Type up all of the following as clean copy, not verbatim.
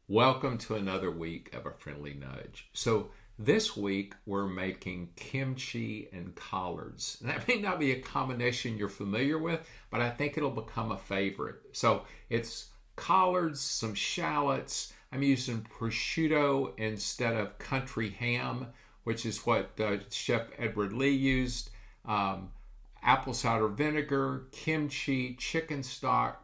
Welcome to another week of A Friendly Nudge. So this week we're making kimchi and collards. And that may not be a combination you're familiar with, but I think it'll become a favorite. So it's collards, some shallots. I'm using prosciutto instead of country ham, which is what Chef Edward Lee used. Apple cider vinegar, kimchi, chicken stock,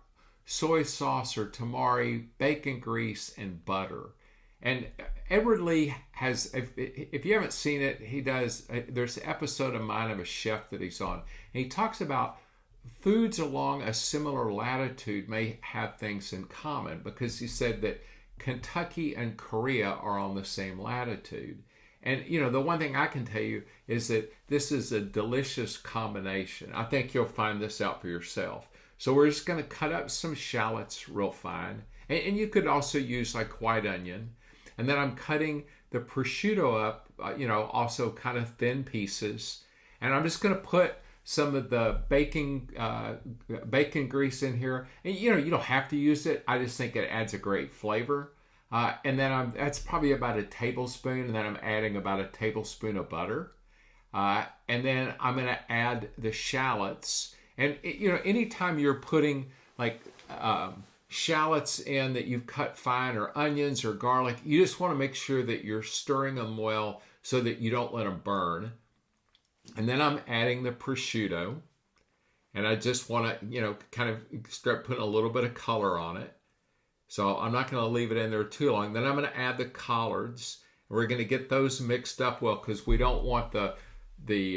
soy sauce or tamari, bacon grease, and butter. And Edward Lee has, if you haven't seen it, he does, there's an episode of mine of a chef that he's on. And he talks about foods along a similar latitude may have things in common because he said that Kentucky and Korea are on the same latitude. And, the one thing I can tell you is that this is a delicious combination. I think you'll find this out for yourself. So we're just going to cut up some shallots real fine. And you could also use like white onion. And then I'm cutting the prosciutto up, also kind of thin pieces. And I'm just going to put some of the bacon grease in here. And, you don't have to use it. I just think it adds a great flavor. And then that's probably about a tablespoon. And then I'm adding about a tablespoon of butter. And then I'm going to add the shallots. And, anytime you're putting like shallots in that you've cut fine or onions or garlic, you just want to make sure that you're stirring them well so that you don't let them burn. And then I'm adding the prosciutto. And I just want to, kind of start putting a little bit of color on it. So I'm not going to leave it in there too long. Then I'm going to add the collards. We're going to get those mixed up well because we don't want the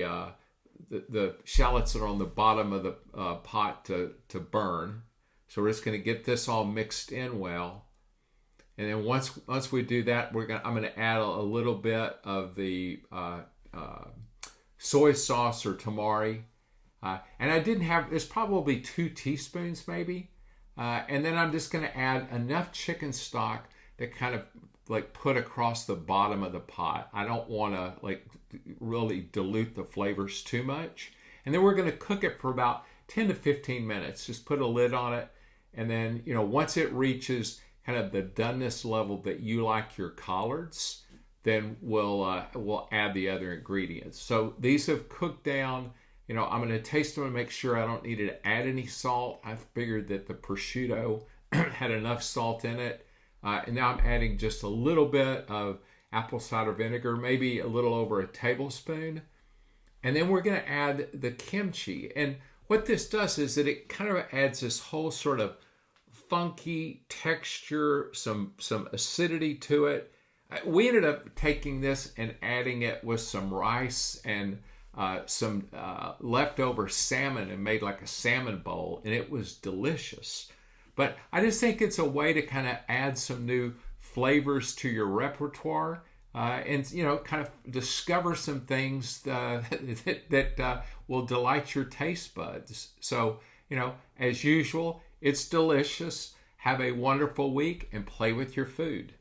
shallots that are on the bottom of the pot to burn. So we're just going to get this all mixed in well. And then once we do that, I'm going to add a little bit of the soy sauce or tamari. And I didn't have, there's probably 2 teaspoons maybe. And then I'm just going to add enough chicken stock to kind of like put across the bottom of the pot. I don't want to like really dilute the flavors too much. And then we're going to cook it for about 10 to 15 minutes. Just put a lid on it. And then, once it reaches kind of the doneness level that you like your collards, then we'll add the other ingredients. So these have cooked down. I'm going to taste them and make sure I don't need to add any salt. I figured that the prosciutto had enough salt in it. And now I'm adding just a little bit of apple cider vinegar, maybe a little over a tablespoon. And then we're going to add the kimchi. And what this does is that it kind of adds this whole sort of funky texture, some acidity to it. We ended up taking this and adding it with some rice and some leftover salmon and made like a salmon bowl, and it was delicious. But I just think it's a way to kind of add some new flavors to your repertoire and, kind of discover some things that will delight your taste buds. So, as usual, it's delicious. Have a wonderful week and play with your food.